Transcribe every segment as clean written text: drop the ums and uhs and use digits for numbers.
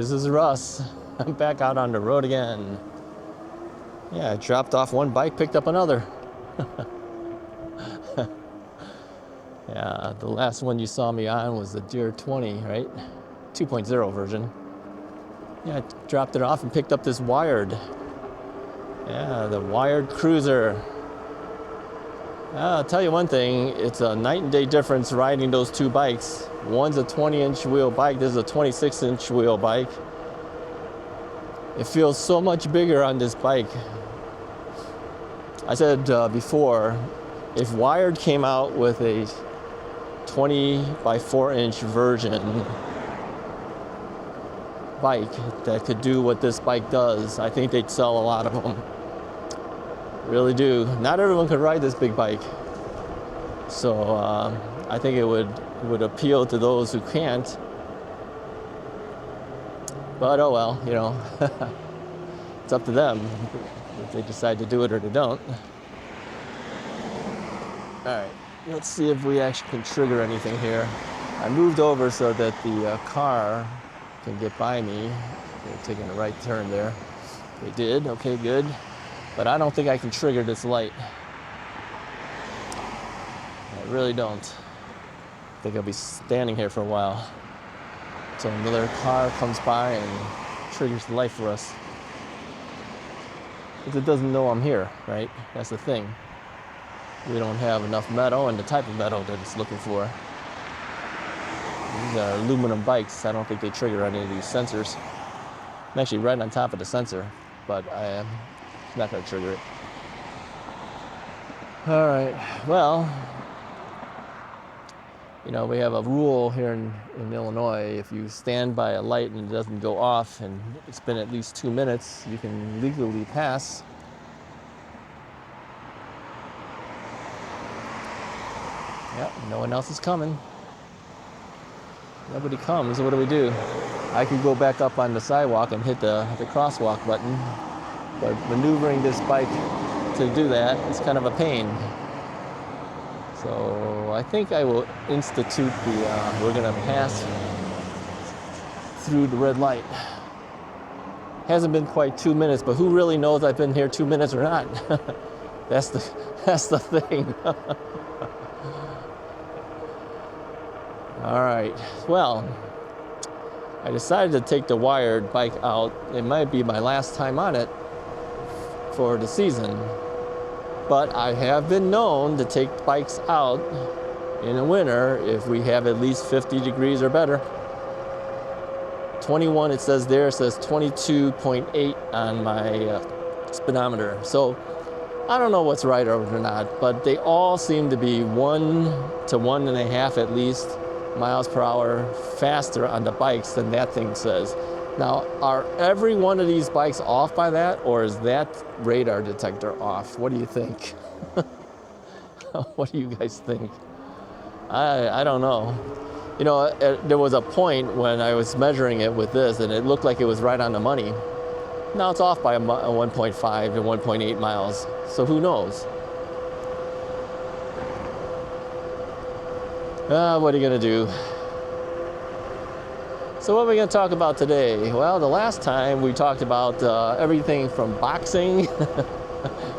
This is Russ. I'm back out on the road again. Yeah, I dropped off one bike, picked up another. Yeah, the last one you saw me on was the Deer 20, right? 2.0 version. Yeah, I dropped it off and picked up this wired. Yeah, the wired cruiser. I'll tell you one thing, it's a night and day difference riding those two bikes. One's a 20-inch wheel bike, this is a 26-inch wheel bike. It feels so much bigger on this bike. I said before, if Wired came out with a 20 by 4-inch version bike that could do what this bike does, I think they'd sell a lot of them. Really do. Not everyone could ride this big bike, so I think it would appeal to those who can't. But oh well, you know, it's up to them if they decide to do it or they don't. All right, let's see if we actually can trigger anything here. I moved over so that the car can get by me. They're taking a right turn there. They did. Okay, good. But I don't think I can trigger this light. I really don't. I think I'll be standing here for a while until another car comes by and triggers the light for us. Because it doesn't know I'm here, right? That's the thing. We don't have enough metal and the type of metal that it's looking for. These are aluminum bikes. I don't think they trigger any of these sensors. I'm actually right on top of the sensor, but I am not going to trigger it. All right, well, you know, we have a rule here in Illinois. If you stand by a light and it doesn't go off and it's been at least 2 minutes, you can legally pass. Yep, no one else is coming. Nobody comes, what do? I could go back up on the sidewalk and hit the crosswalk button, but maneuvering this bike to do that is kind of a pain. So I think I will institute we're gonna pass through the red light. Hasn't been quite 2 minutes, but who really knows I've been here 2 minutes or not? That's the thing. All right, well, I decided to take the wired bike out. It might be my last time on it for the season, but I have been known to take bikes out in the winter if we have at least 50 degrees or better. 21, it says there, it says 22.8 on my speedometer. So I don't know what's right or not, but they all seem to be 1 to 1.5 at least miles per hour faster on the bikes than that thing says. Now, are every one of these bikes off by that, or is that radar detector off? What do you think? What do you guys think? I don't know. You know, there was a point when I was measuring it with this, and it looked like it was right on the money. Now it's off by a 1.5 to 1.8 miles, so who knows? What are you gonna do? So what are we gonna talk about today? Well, the last time we talked about everything from boxing,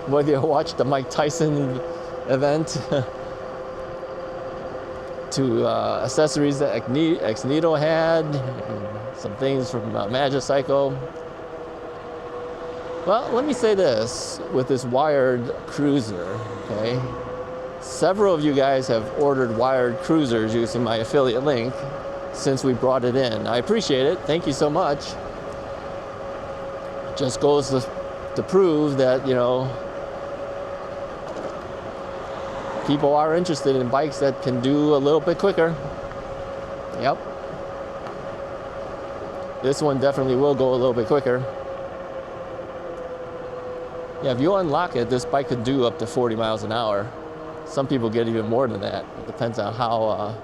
whether you watched the Mike Tyson event, to accessories that Ex-Nito had, some things from Magicycle. Well, let me say this, with this wired cruiser, okay? Several of you guys have ordered wired cruisers using my affiliate link since we brought it in. I appreciate it. Thank you so much. It just goes to prove that, you know, people are interested in bikes that can do a little bit quicker. Yep. This one definitely will go a little bit quicker. Yeah, if you unlock it, this bike could do up to 40 miles an hour. Some people get even more than that. It depends on how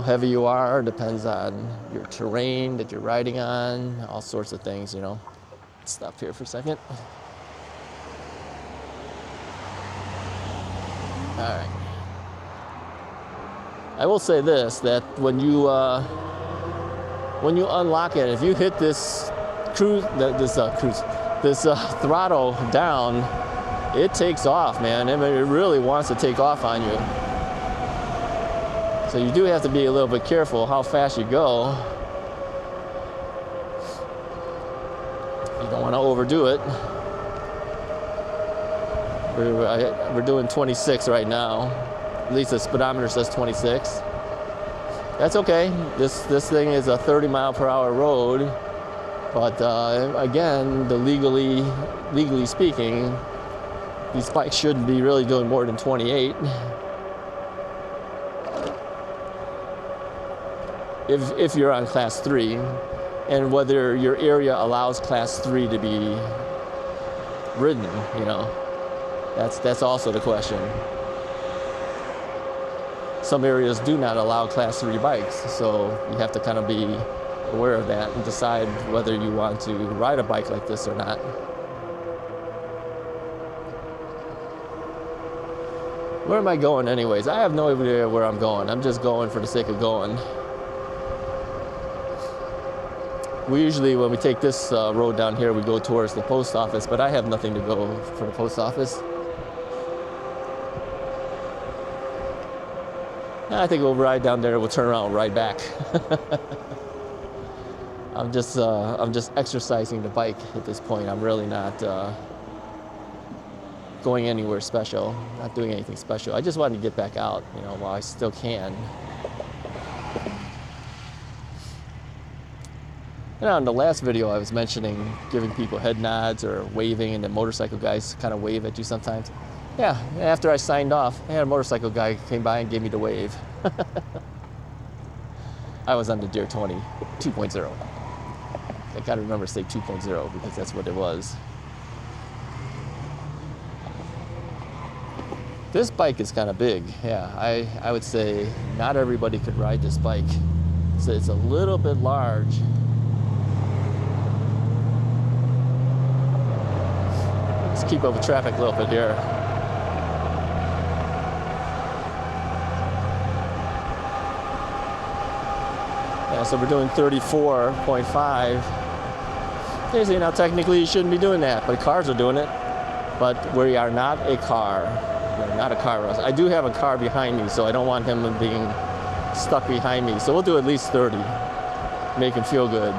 heavy you are, depends on your terrain that you're riding on, all sorts of things, you know. Stop here for a second. All right. I will say this, that when you when you unlock it, if you hit this throttle down, it takes off, man. I mean, it really wants to take off on you. So you do have to be a little bit careful how fast you go. You don't want to overdo it. We're doing 26 right now. At least the speedometer says 26. That's okay. This thing is a 30-mile-per-hour road, but again, legally speaking, these bikes shouldn't be really doing more than 28. If you're on class 3, and whether your area allows class 3 to be ridden, you know, that's also the question. Some areas do not allow class 3 bikes, so you have to kind of be aware of that and decide whether you want to ride a bike like this or not. Where am I going anyways? I have no idea where I'm going. I'm just going for the sake of going. We usually, when we take this road down here, we go towards the post office, but I have nothing to go for the post office. I think we'll ride down there, we'll turn around and ride back. I'm just exercising the bike at this point. I'm really not going anywhere special, not doing anything special. I just wanted to get back out, you know, while I still can. And on the last video, I was mentioning giving people head nods or waving, and the motorcycle guys kind of wave at you sometimes. Yeah, after I signed off, I had a motorcycle guy came by and gave me the wave. I was on the Deere 20 2.0. I gotta remember to say 2.0 because that's what it was. This bike is kind of big. Yeah, I would say not everybody could ride this bike. So it's a little bit large. Let's keep up with traffic a little bit here. Yeah, so we're doing 34.5. You see, now technically you shouldn't be doing that, but cars are doing it. But we are not a car. We're not a car, Russ. I do have a car behind me, so I don't want him being stuck behind me. So we'll do at least 30. Make him feel good.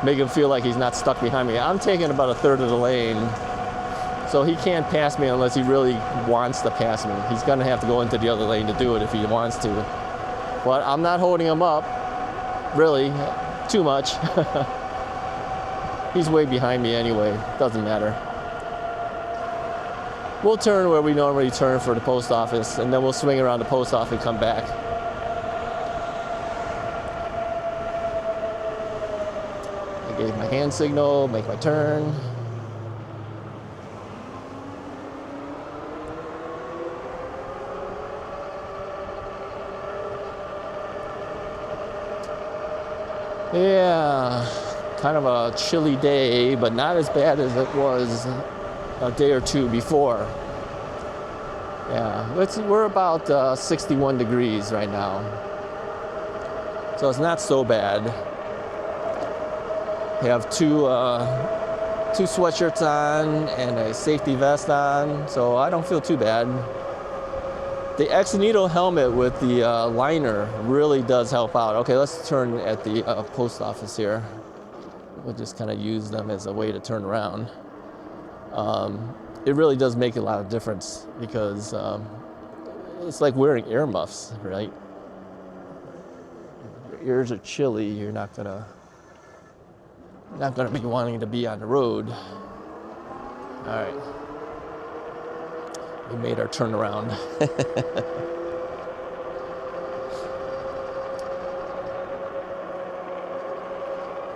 Make him feel like he's not stuck behind me. I'm taking about a third of the lane, so he can't pass me unless he really wants to pass me. He's gonna have to go into the other lane to do it if he wants to. But I'm not holding him up, really, too much. He's way behind me anyway, doesn't matter. We'll turn where we normally turn for the post office, and then we'll swing around the post office and come back. I gave my hand signal, make my turn. Yeah, kind of a chilly day, but not as bad as it was a day or two before. Yeah, we're about 61 degrees right now, so it's not so bad. We have two sweatshirts on and a safety vest on, so I don't feel too bad. The XWing helmet with the liner really does help out. Okay, let's turn at the post office here. We'll just kind of use them as a way to turn around. It really does make a lot of difference because it's like wearing ear muffs, right? Your ears are chilly. You're not gonna be wanting to be on the road. All right. We made our turnaround.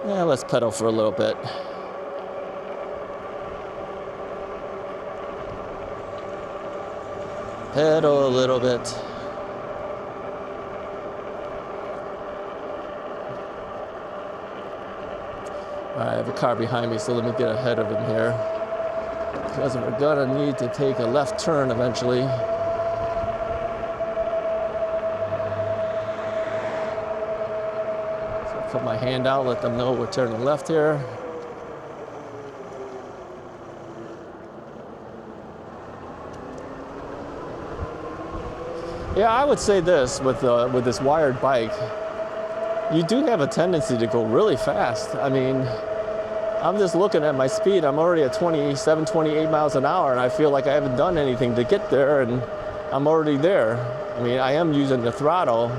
Yeah, let's pedal for a little bit. Pedal a little bit. All right, I have a car behind me, so let me get ahead of him here, because we're gonna need to take a left turn eventually. put my hand out, let them know we're turning left here. Yeah, I would say this with this wired bike, you do have a tendency to go really fast. I mean, I'm just looking at my speed. I'm already at 27, 28 miles an hour, and I feel like I haven't done anything to get there, and I'm already there. I mean, I am using the throttle,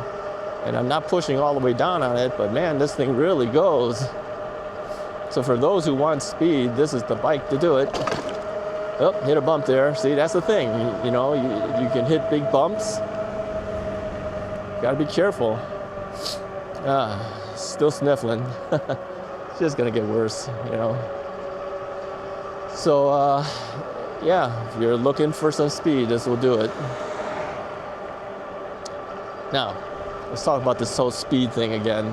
and I'm not pushing all the way down on it, but man, this thing really goes. So for those who want speed, this is the bike to do it. Oh, hit a bump there. See, that's the thing. You know, you can hit big bumps. Gotta be careful. Still sniffling. It's just gonna get worse, you know. So, yeah, if you're looking for some speed, this will do it. Now, let's talk about this whole speed thing again.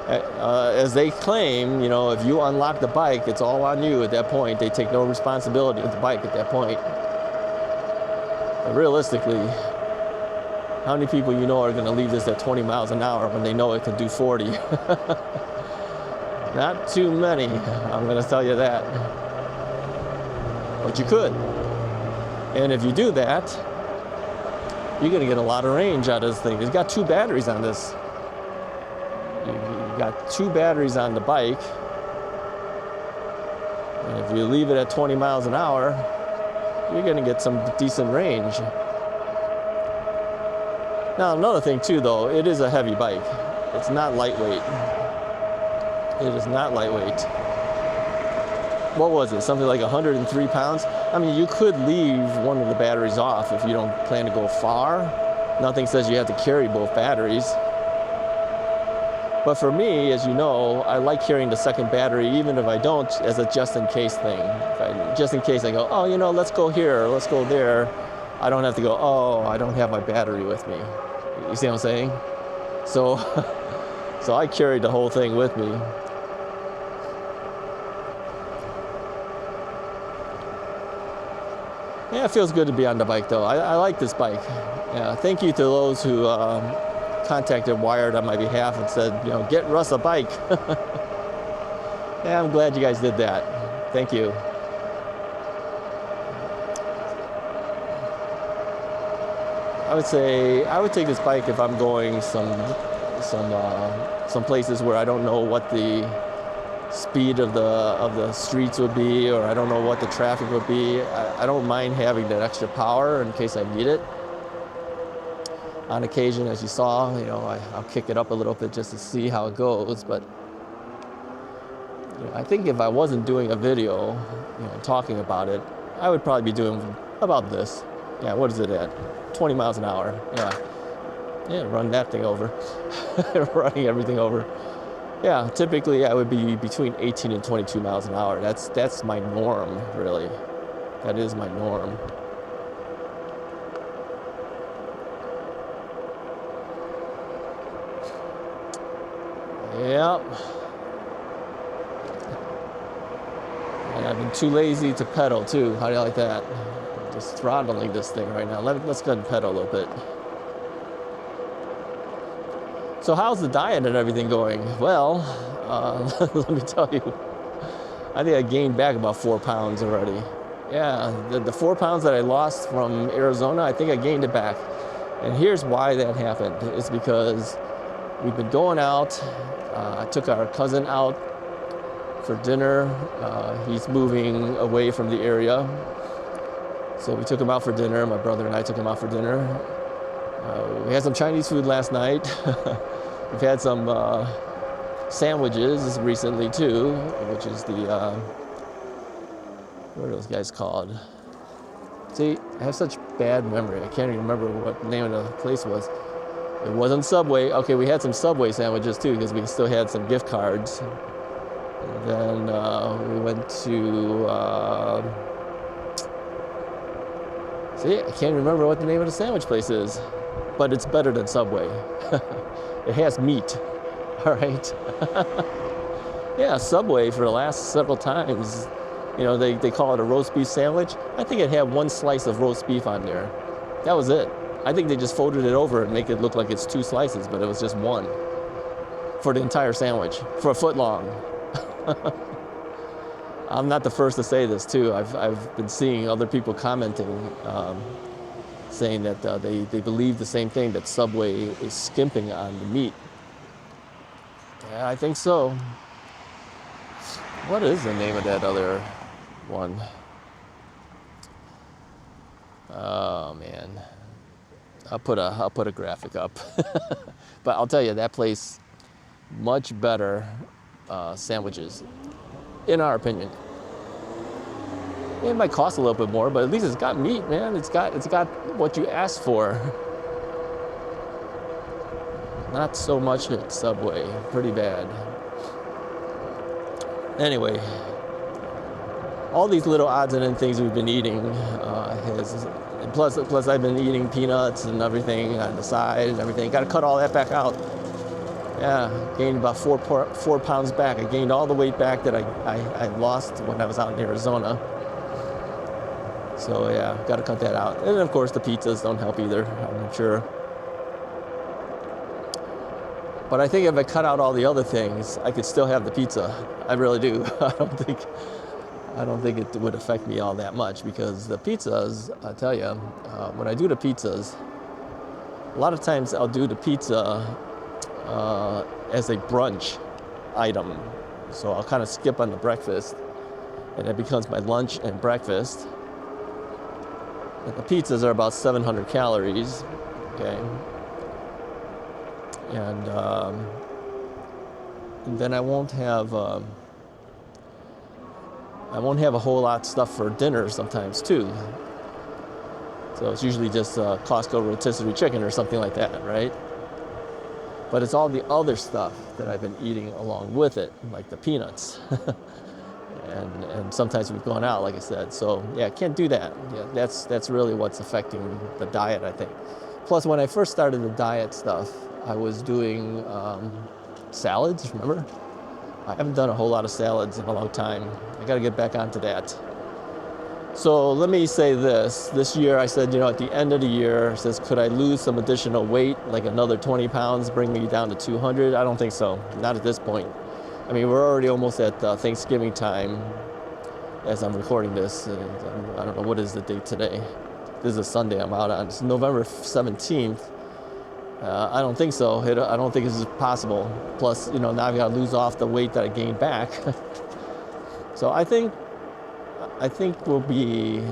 As they claim, you know, if you unlock the bike, it's all on you at that point. They take no responsibility with the bike at that point. But realistically, how many people you know are going to leave this at 20 miles an hour when they know it can do 40? Not too many, I'm going to tell you that. But you could. And if you do that, you're going to get a lot of range out of this thing. It's got 2 batteries on this. You've got 2 batteries on the bike. And if you leave it at 20 miles an hour, you're going to get some decent range. Now, another thing too, though, it is a heavy bike. It's not lightweight. It is not lightweight. What was it? Something like 103 pounds? I mean, you could leave one of the batteries off if you don't plan to go far. Nothing says you have to carry both batteries. But for me, as you know, I like carrying the second battery, even if I don't, as a just-in-case thing. Just in case I go, oh, you know, let's go here, or let's go there. I don't have to go, oh, I don't have my battery with me. You see what I'm saying? So, so I carried the whole thing with me. Yeah, it feels good to be on the bike, though. I like this bike. Yeah, thank you to those who contacted Wired on my behalf and said, you know, get Russ a bike. Yeah, I'm glad you guys did that. Thank you. I would say I would take this bike if I'm going some places where I don't know what the speed of the streets would be, or I don't know what the traffic would be. I don't mind having that extra power in case I need it. On occasion, as you saw, you know, I'll kick it up a little bit just to see how it goes. But you know, I think if I wasn't doing a video, you know, talking about it, I would probably be doing about this. Yeah, what is it at? 20 miles an hour. Yeah, run that thing over. Running everything over. Yeah, typically I would be between 18 and 22 miles an hour. That's my norm, really. That is my norm. Yep. And I've been too lazy to pedal too. How do you like that? Just throttling this thing right now. Let's go ahead and pedal a little bit. So how's the diet and everything going? Well, let me tell you, I think I gained back about 4 pounds already. Yeah, the 4 pounds that I lost from Arizona, I think I gained it back. And here's why that happened. It's because we've been going out. I took our cousin out for dinner. He's moving away from the area. So we took him out for dinner. My brother and I took him out for dinner. We had some Chinese food last night. We've had some sandwiches recently too, which is the, what are those guys called? See, I have such bad memory. I can't even remember what the name of the place was. It wasn't Subway. Okay, we had some Subway sandwiches too, because we still had some gift cards. And then we went to, see, I can't remember what the name of the sandwich place is, but it's better than Subway. It has meat, all right? Yeah, Subway for the last several times, you know, they call it a roast beef sandwich. I think it had 1 slice of roast beef on there. That was it. I think they just folded it over and make it look like it's 2 slices, but it was just 1. for the entire sandwich, for a foot long. I'm not the first to say this too. I've been seeing other people commenting, saying that they believe the same thing, that Subway is skimping on the meat. Yeah, I think so. What is the name of that other one? Oh man, I'll put a graphic up. But I'll tell you, that place, much better sandwiches, in our opinion. It might cost a little bit more, but at least it's got meat, man. It's got what you asked for. Not so much at Subway, pretty bad. Anyway, all these little odds and ends things we've been eating plus I've been eating peanuts and everything on the side and everything. Got to cut all that back out. Yeah, gained about 4 pounds back. I gained all the weight back that I lost when I was out in Arizona. So yeah, got to cut that out. And of course the pizzas don't help either, I'm sure. But I think if I cut out all the other things, I could still have the pizza. I really do. I don't think it would affect me all that much, because the pizzas, I tell you, when I do the pizzas, a lot of times I'll do the pizza as a brunch item. So I'll kind of skip on the breakfast, and it becomes my lunch and breakfast. And the pizzas are about 700 calories, okay? And then I won't have a whole lot of stuff for dinner sometimes too. So it's usually just Costco rotisserie chicken or something like that, right? But it's all the other stuff that I've been eating along with it, like the peanuts. and sometimes we've gone out, like I said. So yeah, can't do that. Yeah, that's really what's affecting the diet, I think. Plus, when I first started the diet stuff, I was doing salads, remember? I haven't done a whole lot of salads in a long time. I got to get back onto that. So let me say this. This year I said, at the end of the year, I says, could I lose some additional weight, like another 20 pounds, bring me down to 200? I don't think so. Not at this point. I mean, we're already almost at Thanksgiving time as I'm recording this. And I don't know, what is the date today? This is a Sunday I'm out on. It's November 17th. I don't think so. I don't think this is possible. Plus, now I've got to lose off the weight that I gained back. So I think we'll be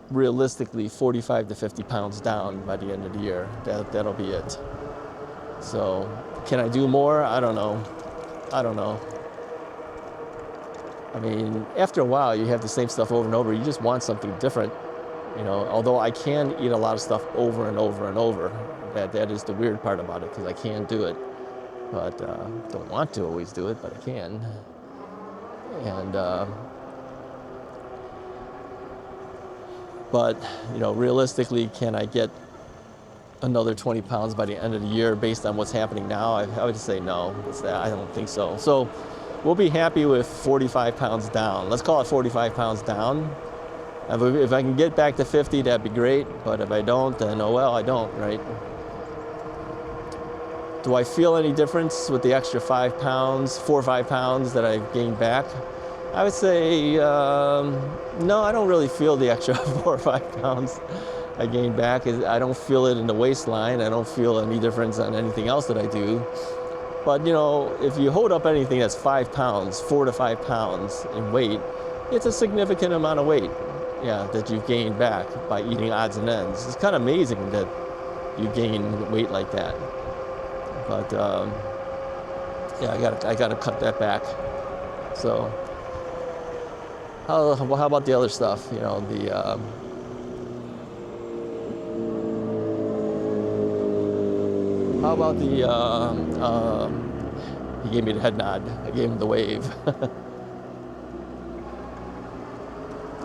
realistically 45 to 50 pounds down by the end of the year. That'll be it. So can I do more? I don't know. I mean, after a while, you have the same stuff over and over. You just want something different. Although I can eat a lot of stuff over and over and over. That is the weird part about it, because I can do it. But don't want to always do it, but I can. And but realistically, can I get another 20 pounds by the end of the year based on what's happening now? I would say no. I don't think so. So we'll be happy with 45 pounds down. Let's call it 45 pounds down. If I can get back to 50, that'd be great. But if I don't, then oh well, I don't, right? Do I feel any difference with the extra 4 or 5 pounds that I've gained back? I would say, no, I don't really feel the extra 4 or 5 pounds I gained back. I don't feel it in the waistline. I don't feel any difference on anything else that I do. But, if you hold up anything that's 5 pounds, 4 to 5 pounds in weight, it's a significant amount of weight, that you've gained back by eating odds and ends. It's kind of amazing that you gain weight like that. But I gotta cut that back. So how about the other stuff? How about he gave me the head nod. I gave him the wave.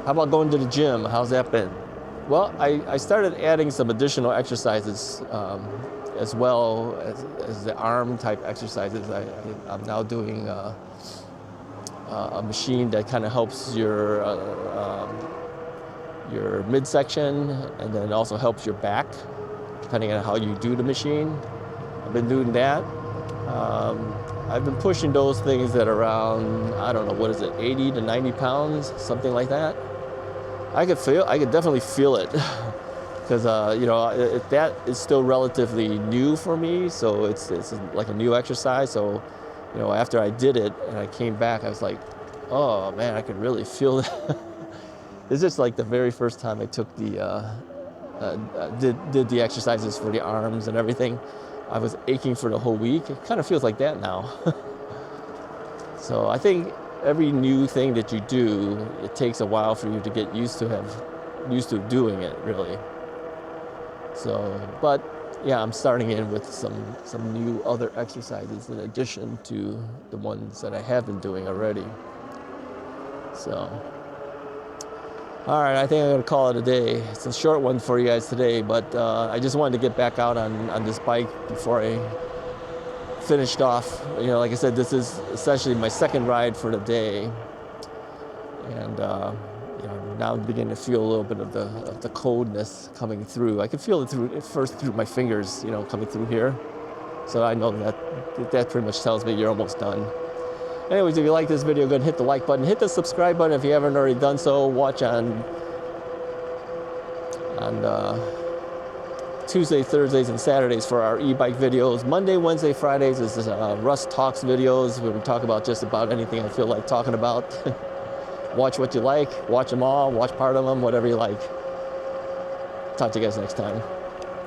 How about going to the gym? How's that been? Well, I started adding some additional exercises as well as the arm type exercises. I'm now doing a machine that kind of helps your midsection, and then also helps your back, depending on how you do the machine. been doing that. I've been pushing those things at around, I don't know, what is it, 80 to 90 pounds, something like that. I could definitely feel it. Because you know, that is still relatively new for me, so it's like a new exercise. So, you know, after I did it and I came back, I was like, oh man, I could really feel it. It's just like the very first time I took the did the exercises for the arms and everything. I was aching for the whole week. It kind of feels like that now. So I think every new thing that you do, it takes a while for you to get used to doing it, really. So, but yeah, I'm starting in with some new other exercises in addition to the ones that I have been doing already. So, all right, I think I'm gonna call it a day. It's a short one for you guys today, but I just wanted to get back out on this bike before I finished off. You know, like I said, this is essentially my second ride for the day, and you know, now I'm beginning to feel a little bit of the coldness coming through. I can feel it first through my fingers, you know, coming through here. So I know that pretty much tells me you're almost done. Anyways, if you like this video, go ahead and hit the like button. Hit the subscribe button if you haven't already done so. Watch on Tuesday, Thursdays, and Saturdays for our e-bike videos. Monday, Wednesday, Fridays is Russ Talks videos, where we talk about just about anything I feel like talking about. Watch what you like. Watch them all. Watch part of them, whatever you like. Talk to you guys next time.